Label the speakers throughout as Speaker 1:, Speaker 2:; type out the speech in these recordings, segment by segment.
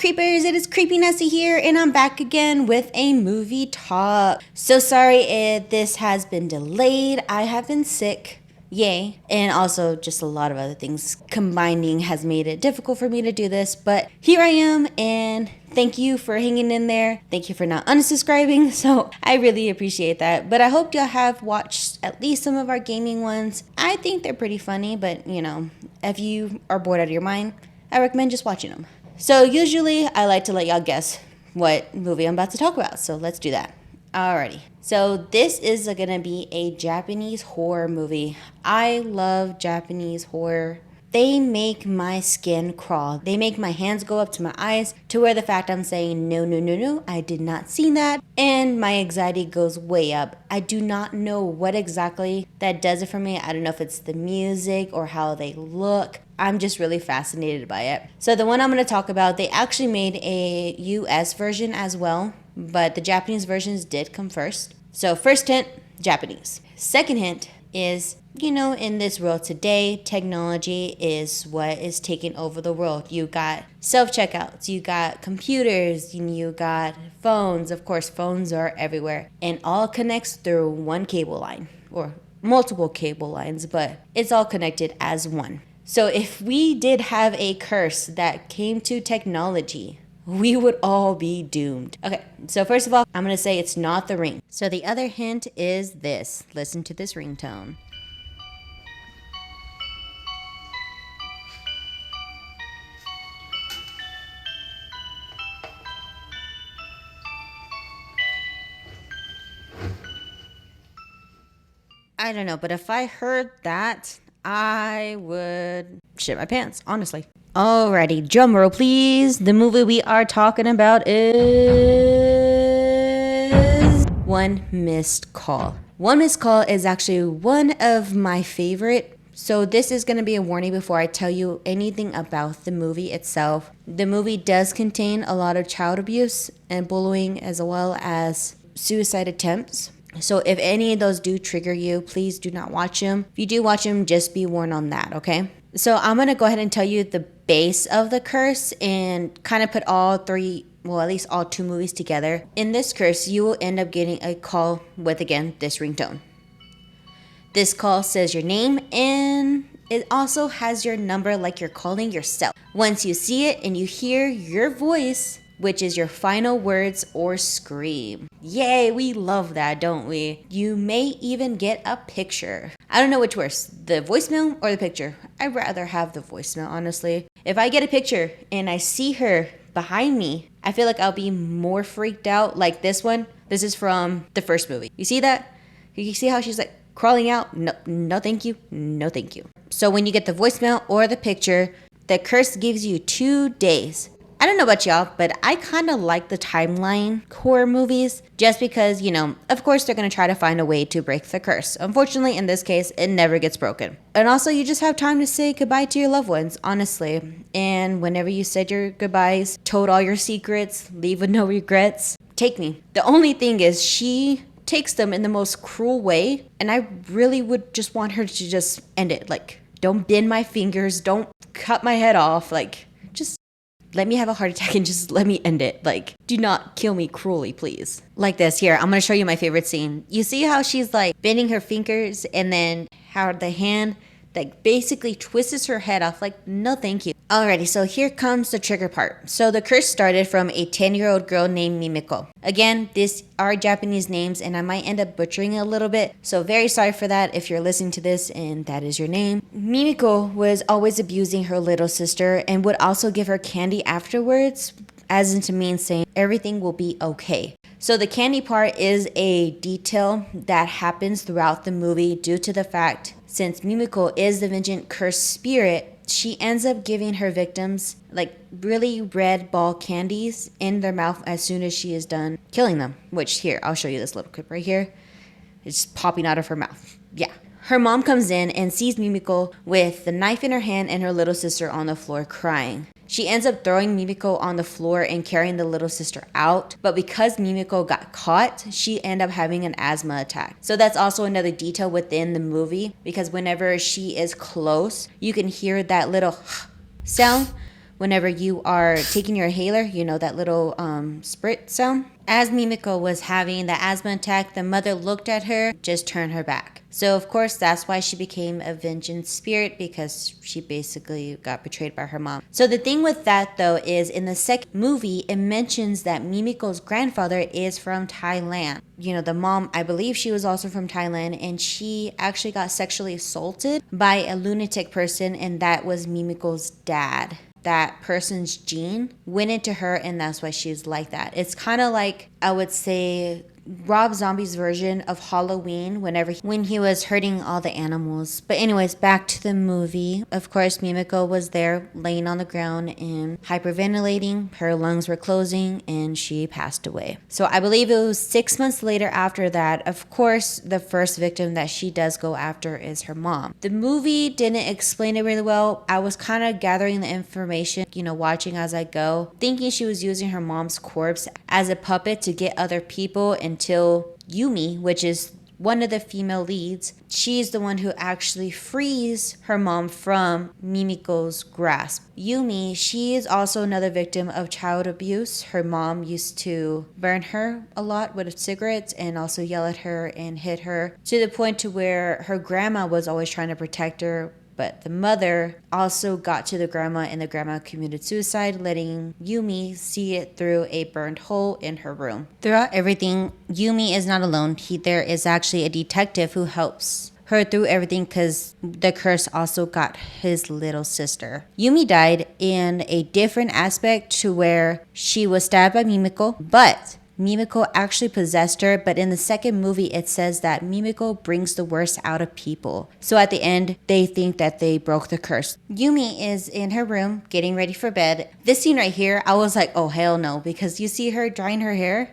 Speaker 1: creepers, it is Creepy Nessie here, and I'm back again with a movie talk. So sorry this has been delayed. I have been sick, yay, and also just a lot of other things combining has made it difficult for me to do this, but here I am, and thank you for hanging in there. Thank you for not unsubscribing, so I really appreciate that. But I hope y'all have watched at least some of our gaming ones. I think they're pretty funny, but you know, if you are bored out of your mind, I recommend just watching them. So usually I like to let y'all guess what movie I'm about to talk about. So let's do that. Alrighty. So this is gonna be a Japanese horror movie. I love Japanese horror. They make my skin crawl. They make my hands go up to my eyes to where the fact I'm saying no, I did not see that. And my anxiety goes way up. I do not know what exactly that does it for me. I don't know if it's the music or how they look. I'm just really fascinated by it. So the one I'm going to talk about, they actually made a US version as well, but the Japanese versions did come first. So first hint, Japanese. Second hint is, you know, in this world today, technology is what is taking over the world. You got self-checkouts, you got computers, you got phones. Of course, phones are everywhere, and all connects through one cable line or multiple cable lines, but it's all connected as one. So if we did have a curse that came to technology, we would all be doomed. Okay, so first of all, I'm gonna say it's not The Ring. So the other hint is this. Listen to this ringtone. I don't know, but if I heard that, I would shit my pants, honestly. Alrighty, drum roll please. The movie we are talking about is One Missed Call. One Missed Call is actually one of my favorite. So this is going to be a warning before I tell you anything about the movie itself. The movie does contain a lot of child abuse and bullying as well as suicide attempts. So if any of those do trigger you, please do not watch them. If you do watch them, just be warned on that, okay? So I'm going to go ahead and tell you the base of the curse and kind of put all three, well, at least all two movies together. In this curse, you will end up getting a call with, again, this ringtone. This call says your name and it also has your number like you're calling yourself. Once you see it and you hear your voice, which is your final words or scream. Yay, we love that, don't we? You may even get a picture. I don't know which worse, the voicemail or the picture. I'd rather have the voicemail, honestly. If I get a picture and I see her behind me, I feel like I'll be more freaked out. Like this one, this is from the first movie. You see that? You see how she's like crawling out? No thank you, no thank you. So when you get the voicemail or the picture, the curse gives you 2 days. I don't know about y'all, but I kind of like the timeline horror movies just because, you know, of course they're going to try to find a way to break the curse. Unfortunately, in this case, it never gets broken. And also, you just have time to say goodbye to your loved ones, honestly. And whenever you said your goodbyes, told all your secrets, leave with no regrets, take me. The only thing is she takes them in the most cruel way, and I really would just want her to just end it. Like, don't bend my fingers, don't cut my head off, like, just let me have a heart attack and just let me end it. Like, do not kill me cruelly, please. Like this, here, I'm gonna show you my favorite scene. You see how she's like bending her fingers and then how the hand that basically twists her head off, like, no thank you. Alrighty, so here comes the trigger part. So the curse started from a 10-year-old girl named Mimiko. Again, these are Japanese names and I might end up butchering it a little bit, so very sorry for that if you're listening to this and that is your name. Mimiko was always abusing her little sister and would also give her candy afterwards, as in to mean saying everything will be okay. So the candy part is a detail that happens throughout the movie due to the fact since Mimiko is the vengeance cursed spirit, she ends up giving her victims like really red ball candies in their mouth as soon as she is done killing them. Which here, I'll show you this little clip right here. It's popping out of her mouth. Yeah. Her mom comes in and sees Mimiko with the knife in her hand and her little sister on the floor crying. She ends up throwing Mimiko on the floor and carrying the little sister out, but because Mimiko got caught, she ended up having an asthma attack. So that's also another detail within the movie, because whenever she is close, you can hear that little sound, whenever you are taking your inhaler, you know, that little sprit sound. As Mimiko was having the asthma attack, the mother looked at her, just turned her back. So of course that's why she became a vengeance spirit, because she basically got betrayed by her mom. So the thing with that though is in the second movie, it mentions that Mimiko's grandfather is from Thailand. You know, the mom, I believe she was also from Thailand, and she actually got sexually assaulted by a lunatic person, and that was Mimiko's dad. That person's gene went into her, and that's why she's like that. It's kind of like, I would say, Rob Zombie's version of Halloween when he was hurting all the animals. But anyways, back to the movie. Of course, Mimiko was there laying on the ground and hyperventilating. Her lungs were closing and she passed away. So I believe it was 6 months later after that. Of course, the first victim that she does go after is her mom. The movie didn't explain it really well. I was kind of gathering the information, you know, watching as I go, thinking she was using her mom's corpse as a puppet to get other people, until Yumi, which is one of the female leads, she's the one who actually frees her mom from Mimiko's grasp. Yumi, she is also another victim of child abuse. Her mom used to burn her a lot with cigarettes and also yell at her and hit her, to the point to where her grandma was always trying to protect her. But the mother also got to the grandma, and the grandma committed suicide, letting Yumi see it through a burned hole in her room. Throughout everything, Yumi is not alone. There is actually a detective who helps her through everything, because the curse also got his little sister. Yumi died in a different aspect, to where she was stabbed by Mimiko, but Mimiko actually possessed her. But in the second movie, it says that Mimiko brings the worst out of people. So at the end, they think that they broke the curse. Yumi is in her room getting ready for bed. This scene right here, I was like, oh hell no, because you see her drying her hair.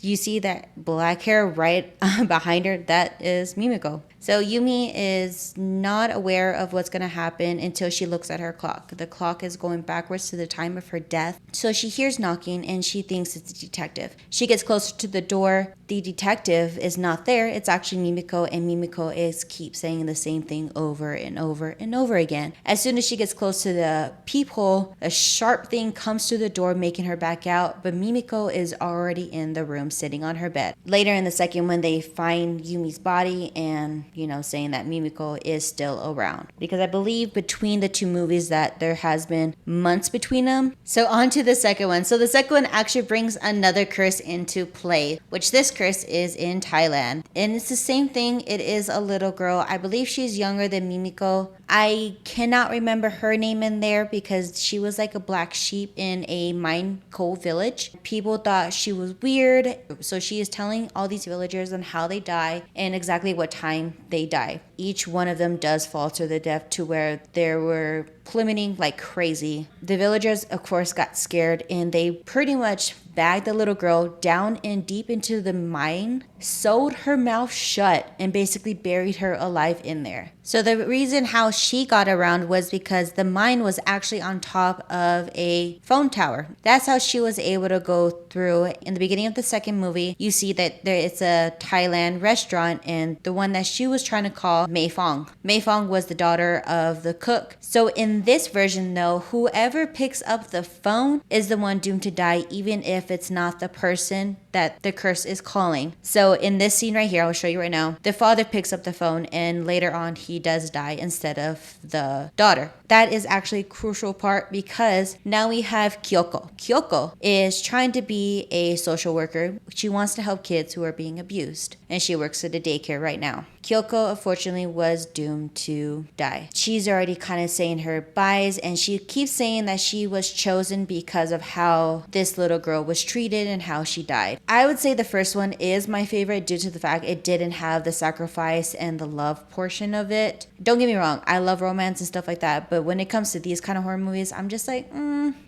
Speaker 1: You see that black hair right behind her? That is Mimiko. So Yumi is not aware of what's going to happen until she looks at her clock. The clock is going backwards to the time of her death. So she hears knocking and she thinks it's a detective. She gets closer to the door. The detective is not there. It's actually Mimiko, and Mimiko keeps saying the same thing over and over and over again. As soon as she gets close to the peephole, a sharp thing comes through the door, making her back out, but Mimiko is already in the room sitting on her bed. Later in the second one, they find Yumi's body and, you know, saying that Mimiko is still around. Because I believe between the two movies that there has been months between them. So on to the second one. So the second one actually brings another curse into play, which this curse is in Thailand. And it's the same thing. It is a little girl. I believe she's younger than Mimiko. I cannot remember her name in there because she was like a black sheep in a mine coal village. People thought she was weird. So she is telling all these villagers on how they die and exactly what time they die. Each one of them does fall to the death, to where they were plummeting like crazy. The villagers, of course, got scared, and they pretty much bagged the little girl down and deep into the mine, sewed her mouth shut, and basically buried her alive in there. So the reason how she got around was because the mine was actually on top of a phone tower. That's how she was able to go through. In the beginning of the second movie, you see that it's a Thailand restaurant, and the one that she was trying to call Mei Fong. Mei Fong was the daughter of the cook. So in this version though, whoever picks up the phone is the one doomed to die, even if it's not the person that the curse is calling. So in this scene right here, I'll show you right now, the father picks up the phone, and later on he does die instead of the daughter. That is actually a crucial part, because now we have Kyoko. Kyoko is trying to be a social worker. She wants to help kids who are being abused, and she works at a daycare right now. Kyoko, unfortunately, was doomed to die. She's already kind of saying her byes, and she keeps saying that she was chosen because of how this little girl was treated and how she died. I would say the first one is my favorite due to the fact it didn't have the sacrifice and the love portion of it. Don't get me wrong, I love romance and stuff like that, but when it comes to these kind of horror movies, I'm just like,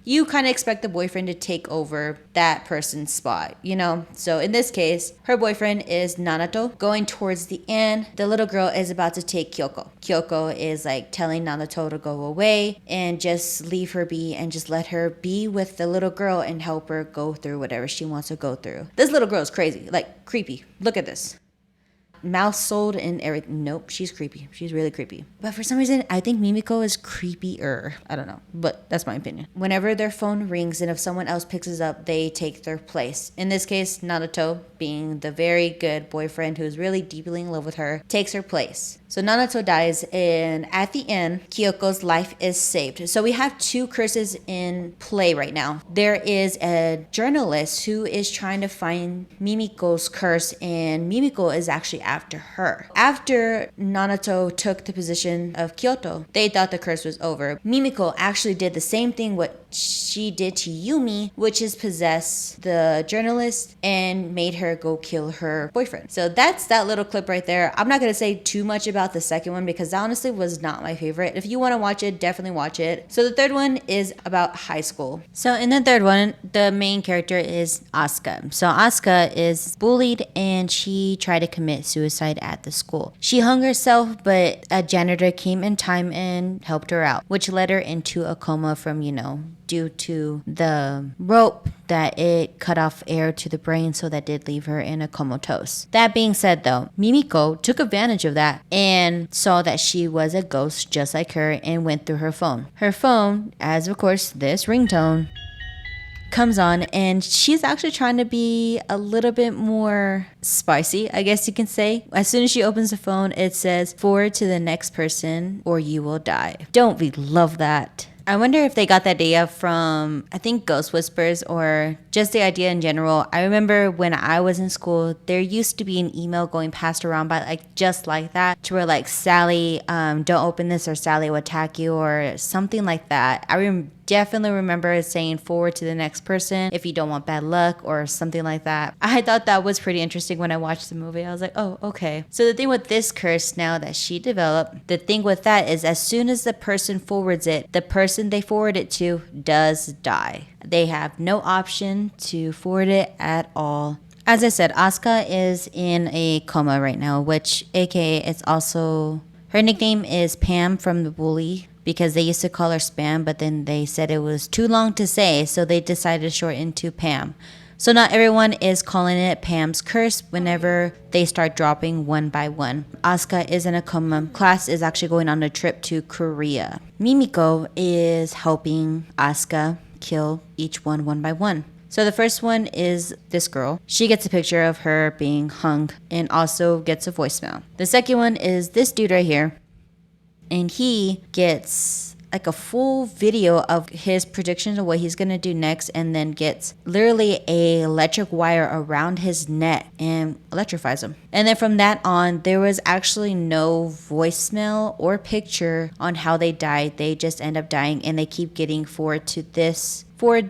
Speaker 1: you kind of expect the boyfriend to take over that person's spot, you know? So in this case, her boyfriend is Nanato. Going towards the end, the little girl is about to take Kyoko. Kyoko is like telling Nanato to go away and just leave her be, and just let her be with the little girl and help her go through whatever she wants to go through. This little girl is crazy, like creepy. Look at this. mouth sold and everything. Nope, she's creepy. She's really creepy. But for some reason, I think Mimiko is creepier. I don't know, but that's my opinion. Whenever their phone rings and if someone else picks it up, they take their place. In this case, Naruto, being the very good boyfriend who's really deeply in love with her, takes her place. So Naruto dies, and at the end, Kyoko's life is saved. So we have two curses in play right now. There is a journalist who is trying to find Mimiko's curse, and Mimiko is actually after her. After Naruto took the position of Kyoto, they thought the curse was over. Mimiko actually did the same thing what she did to Yumi, which is possess the journalist and made her go kill her boyfriend. So that's that little clip right there. I'm not going to say too much about the second one because that honestly was not my favorite. If you want to watch it, definitely watch it. So the third one is about high school. So in the third one, the main character is Asuka. So Asuka is bullied and she tried to commit suicide at the school. She hung herself, but a janitor came in time and helped her out, which led her into a coma from, due to the rope that it cut off air to the brain, so that did leave her in a comatose. That being said though, Mimiko took advantage of that and saw that she was a ghost just like her and went through her phone. Her phone, as of course this ringtone, comes on and she's actually trying to be a little bit more spicy, I guess you can say. As soon as she opens the phone, it says, "Forward to the next person or you will die." Don't we love that? I wonder if they got that idea from, I think, Ghost Whispers or just the idea in general. I remember when I was in school, there used to be an email going passed around by just like that, to where Sally, don't open this or Sally will attack you or something like that. I definitely remember saying forward to the next person if you don't want bad luck or something like that. I thought that was pretty interesting when I watched the movie. I was like, oh, okay. So the thing with this curse now that she developed, the thing with that is as soon as the person forwards it, the person they forward it to does die. They have no option to forward it at all. As I said, Asuka is in a coma right now, which aka it's also, her nickname is Pam from the bully, because they used to call her Spam, but then they said it was too long to say, so they decided to shorten to Pam. So not everyone is calling it Pam's curse whenever they start dropping one by one. Asuka is in a coma. Class is actually going on a trip to Korea. Mimiko is helping Asuka kill each one by one. So the first one is this girl. She gets a picture of her being hung and also gets a voicemail. The second one is this dude right here. And he gets a full video of his predictions of what he's going to do next, and then gets literally a electric wire around his neck and electrifies him. And then from that on, there was actually no voicemail or picture on how they died. They just end up dying, and they keep getting forward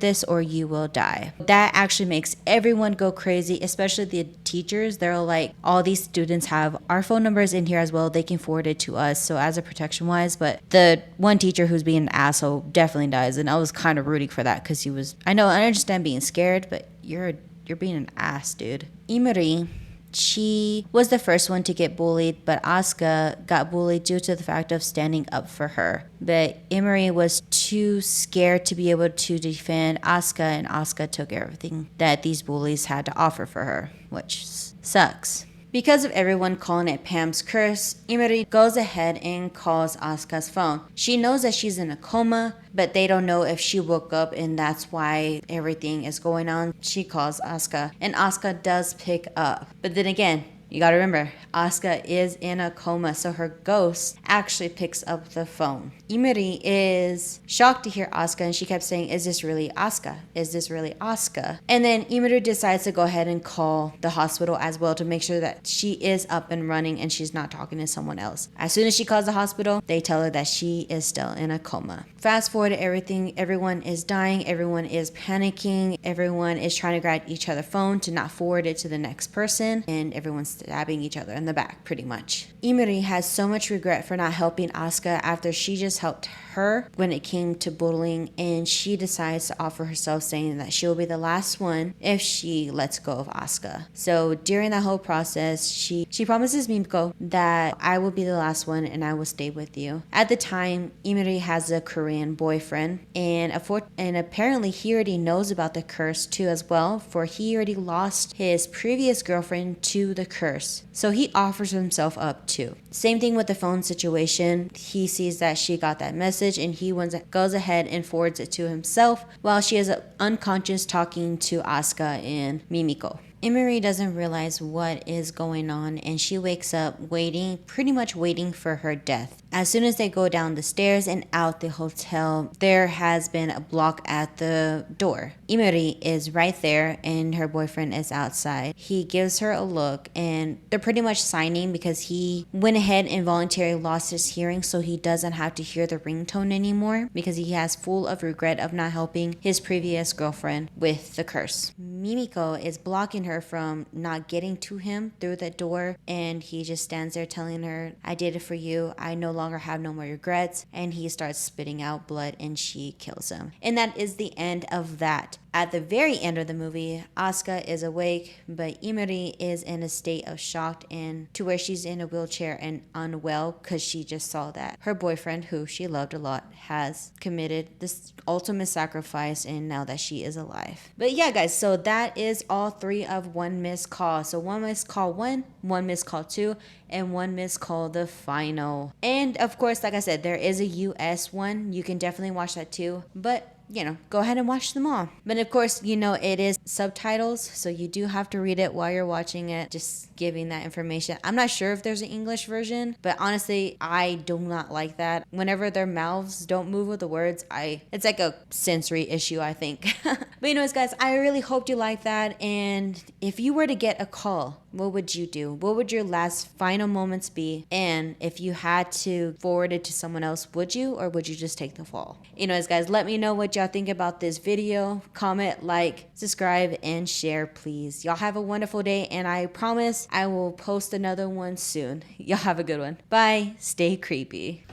Speaker 1: this or you will die. That actually makes everyone go crazy, especially the teachers. They're like, all these students have our phone numbers in here as well. They can forward it to us. So as a protection wise, but the one teacher who's being an asshole definitely dies. And I was kind of rooting for that because I understand being scared, but you're being an ass, dude. Imari, she was the first one to get bullied, but Asuka got bullied due to the fact of standing up for her. But Imari was too scared to be able to defend Asuka, and Asuka took everything that these bullies had to offer for her, which sucks. Because of everyone calling it Pam's curse, Imari goes ahead and calls Asuka's phone. She knows that she's in a coma, but they don't know if she woke up, and that's why everything is going on. She calls Asuka, and Asuka does pick up. But then again, you gotta remember, Asuka is in a coma, so her ghost actually picks up the phone. Imari is shocked to hear Asuka, and she kept saying, "Is this really Asuka? Is this really Asuka?" And then Imari decides to go ahead and call the hospital as well to make sure that she is up and running and she's not talking to someone else. As soon as she calls the hospital, they tell her that she is still in a coma. Fast forward to everything, everyone is dying, everyone is panicking, everyone is trying to grab each other's phone to not forward it to the next person, and everyone's stabbing each other in the back, pretty much. Imari has so much regret for not helping Asuka after she just helped her when it came to bullying, and she decides to offer herself, saying that she'll be the last one if she lets go of Asuka. So during that whole process, she promises Mimiko that I will be the last one and I will stay with you. At the time, Imari has a Korean boyfriend, and apparently he already knows about the curse too as well, for he already lost his previous girlfriend to the curse. curse. So he offers himself up too. Same thing with the phone situation. He sees that she got that message and he goes ahead and forwards it to himself while she is unconscious talking to Asuka and Mimiko. Emery doesn't realize what is going on and she wakes up pretty much waiting for her death. As soon as they go down the stairs and out the hotel, there has been a block at the door. Emery is right there and her boyfriend is outside. He gives her a look and they're pretty much signing because he went ahead and voluntarily lost his hearing so he doesn't have to hear the ringtone anymore because he has full of regret of not helping his previous girlfriend with the curse. Mimiko is blocking her from not getting to him through the door and he just stands there telling her, I did it for you, I no longer have no more regrets, and he starts spitting out blood and she kills him. And that is the end of that. At the very end of the movie, Asuka is awake, but Emery is in a state of shock and to where she's in a wheelchair and unwell because she just saw that her boyfriend, who she loved a lot, has committed this ultimate sacrifice and now that she is alive. But yeah, guys, so that is all 3 of One Missed Call. So One Missed Call 1, One Missed Call 2, and One Missed Call the final. And of course, like I said, there is a US one. You can definitely watch that too. But go ahead and watch them all. But of course, it is subtitles, so you do have to read it while you're watching it, just giving that information. I'm not sure if there's an English version, but honestly, I do not like that. Whenever their mouths don't move with the words, it's like a sensory issue, I think. But anyways, guys, I really hoped you liked that. And if you were to get a call, what would you do? What would your last final moments be? And if you had to forward it to someone else, would you, or would you just take the fall? Anyways, guys, let me know what y'all think about this video. Comment, like, subscribe, and share, please. Y'all have a wonderful day, and I promise I will post another one soon. Y'all have a good one. Bye. Stay creepy.